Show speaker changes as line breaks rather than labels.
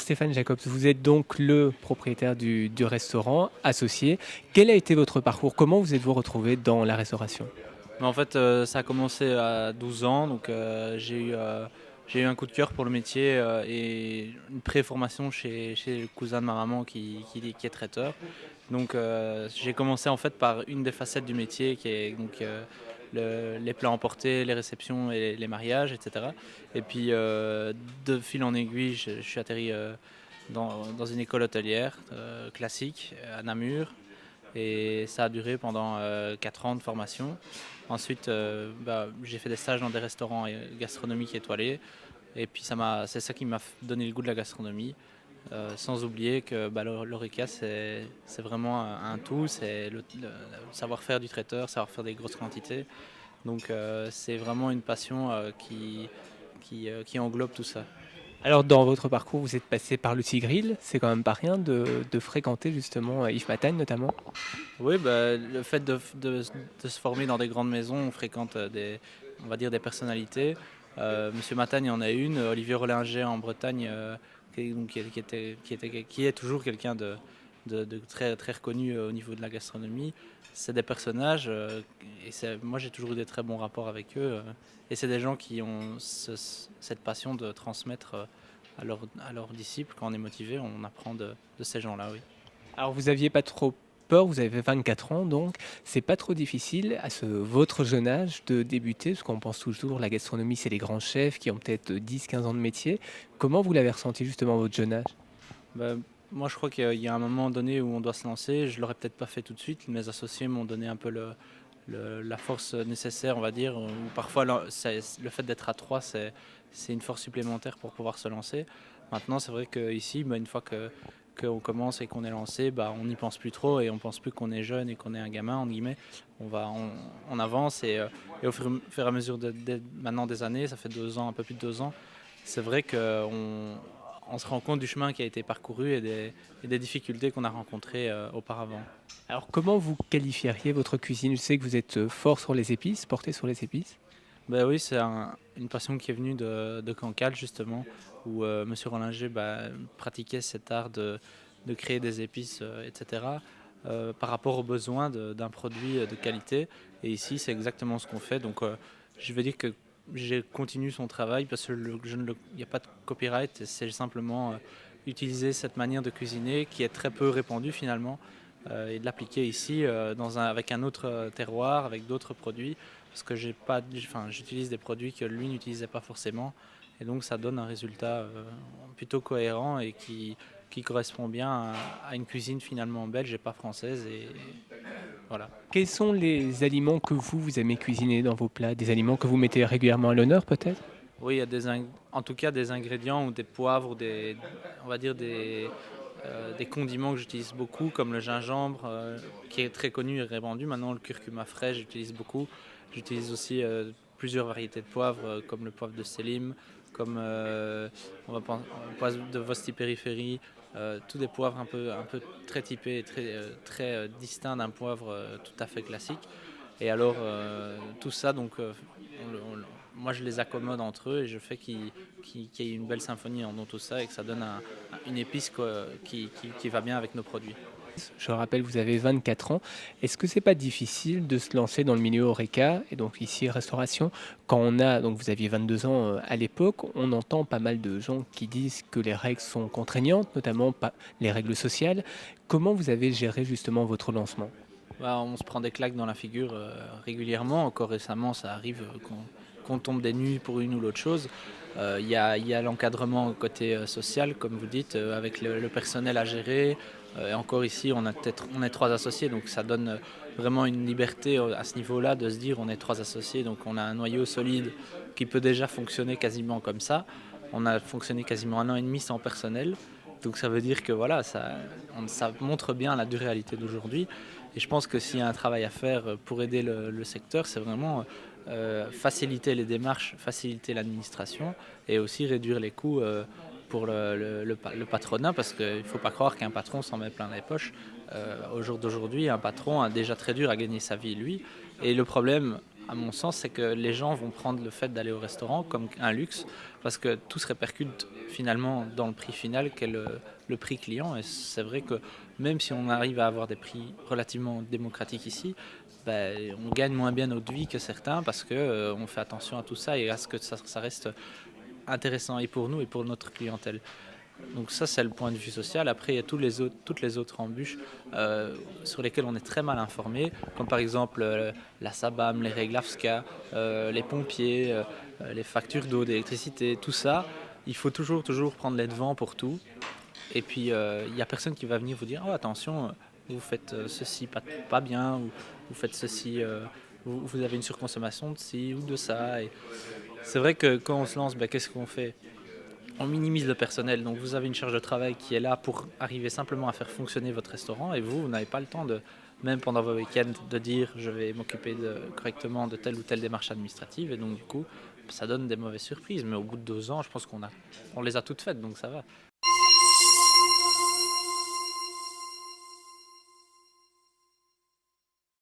Stéphane Jacobs, vous êtes donc le propriétaire du restaurant associé. Quel a été votre parcours? Comment vous êtes-vous retrouvé dans la restauration?
Mais en fait, ça a commencé à 12 ans, donc j'ai eu un coup de cœur pour le métier et une pré-formation chez le cousin de ma maman qui est traiteur. Donc j'ai commencé en fait par une des facettes du métier qui est donc les plats emportés, les réceptions et les mariages, etc. Et puis de fil en aiguille, je suis atterri dans une école hôtelière classique à Namur. Et ça a duré pendant 4 ans de formation. Ensuite, j'ai fait des stages dans des restaurants gastronomiques étoilés. Et puis c'est ça qui m'a donné le goût de la gastronomie. Sans oublier que l'ORECA, c'est vraiment un tout. C'est le savoir-faire du traiteur, savoir-faire des grosses quantités. Donc c'est vraiment une passion qui englobe tout ça.
Alors dans votre parcours, vous êtes passé par le Tigrill, c'est quand même pas rien de fréquenter justement Yves Matagne notamment.
Oui, le fait de se former dans des grandes maisons, on fréquente on va dire des personnalités. Monsieur Matagne en a une, Olivier Rollinger en Bretagne, qui est toujours quelqu'un de très, très reconnu au niveau de la gastronomie. C'est des personnages et moi j'ai toujours eu des très bons rapports avec eux. Et c'est des gens qui ont cette passion de transmettre à leurs disciples. Quand on est motivé, on apprend de ces gens-là, oui.
Alors vous aviez pas trop peur, vous avez 24 ans donc, c'est pas trop difficile à votre jeune âge de débuter, parce qu'on pense toujours la gastronomie c'est les grands chefs qui ont peut-être 10-15 ans de métier. Comment vous l'avez ressenti justement à votre jeune âge?
Bah, moi, je crois qu'il y a un moment donné où on doit se lancer. Je l'aurais peut-être pas fait tout de suite. Mes associés m'ont donné un peu la force nécessaire, on va dire. Ou parfois, le fait d'être à trois, c'est une force supplémentaire pour pouvoir se lancer. Maintenant, c'est vrai qu'ici, une fois qu'on commence et qu'on est lancé, on n'y pense plus trop et on pense plus qu'on est jeune et qu'on est un gamin, entre guillemets. On avance et au fur et à mesure maintenant des années, ça fait 2 ans, un peu plus de 2 ans, c'est vrai qu'on se rend compte du chemin qui a été parcouru et des difficultés qu'on a rencontrées auparavant.
Alors comment vous qualifieriez votre cuisine? Je sais que vous êtes fort sur les épices, porté sur les épices.
Ben oui, c'est une passion qui est venue de Cancale justement, où Monsieur Rollinger pratiquait cet art de créer des épices, etc. Par rapport aux besoins d'un produit de qualité. Et ici, c'est exactement ce qu'on fait. Donc, je veux dire que j'ai continué son travail parce que il n'y a pas de copyright. C'est simplement utiliser cette manière de cuisiner qui est très peu répandue finalement et de l'appliquer ici avec un autre terroir, avec d'autres produits. Parce que j'utilise des produits que lui n'utilisait pas forcément. Et donc, ça donne un résultat plutôt cohérent et qui correspond bien à une cuisine finalement belge et pas française. Et voilà.
Quels sont les aliments que vous aimez cuisiner dans vos plats? Des aliments que vous mettez régulièrement à l'honneur peut-être?
Oui, il y a en tout cas des ingrédients ou des poivres ou on va dire des condiments que j'utilise beaucoup, comme le gingembre, qui est très connu et répandu. Maintenant, le curcuma frais, j'utilise beaucoup. J'utilise aussi plusieurs variétés de poivres, comme le poivre de Sélim, comme on va penser, le poivre de Vosti périphérie, tous des poivres un peu très typés et très distincts d'un poivre tout à fait classique. Et alors, tout ça, donc, moi, je les accommode entre eux et je fais qu'il y ait une belle symphonie dans tout ça et que ça donne une épice qui va bien avec nos produits.
Je rappelle, vous avez 24 ans. Est-ce que c'est pas difficile de se lancer dans le milieu HORECA et donc ici restauration quand donc vous aviez 22 ans à l'époque, on entend pas mal de gens qui disent que les règles sont contraignantes, notamment pas les règles sociales. Comment vous avez géré justement votre lancement?
On se prend des claques dans la figure régulièrement. Encore récemment, ça arrive qu'on tombe des nues pour une ou l'autre chose. Il y a l'encadrement côté social, comme vous dites, avec le personnel à gérer. Et encore ici, on est trois associés, donc ça donne vraiment une liberté à ce niveau-là de se dire on est trois associés, donc on a un noyau solide qui peut déjà fonctionner quasiment comme ça. On a fonctionné quasiment 1 an et demi sans personnel. Donc ça veut dire que voilà, ça montre bien la dure réalité d'aujourd'hui. Et je pense que s'il y a un travail à faire pour aider le secteur, c'est vraiment faciliter les démarches, faciliter l'administration et aussi réduire les coûts pour le patronat, parce qu'il ne faut pas croire qu'un patron s'en met plein les poches. Au jour d'aujourd'hui, un patron a déjà très dur à gagner sa vie, lui. Et le problème à mon sens, c'est que les gens vont prendre le fait d'aller au restaurant comme un luxe parce que tout se répercute finalement dans le prix final qu'est le prix client. Et c'est vrai que même si on arrive à avoir des prix relativement démocratiques ici, ben, on gagne moins bien notre vie que certains parce que on fait attention à tout ça et à ce que ça reste intéressant et pour nous et pour notre clientèle. Donc ça, c'est le point de vue social. Après, il y a toutes les autres embûches sur lesquelles on est très mal informé, comme par exemple la SABAM, les règles AFSCA, les pompiers, les factures d'eau, d'électricité, tout ça. Il faut toujours prendre les devants pour tout. Et puis, il n'y a personne qui va venir vous dire, oh attention, vous faites ceci pas bien, ou vous faites ceci, vous avez une surconsommation de ci ou de ça. Et c'est vrai que quand on se lance, ben, qu'est-ce qu'on fait? On minimise le personnel, donc vous avez une charge de travail qui est là pour arriver simplement à faire fonctionner votre restaurant et vous n'avez pas le temps de, même pendant vos week-ends, de dire je vais m'occuper correctement de telle ou telle démarche administrative et donc du coup ça donne des mauvaises surprises, mais au bout de 2 ans je pense on les a toutes faites donc ça va.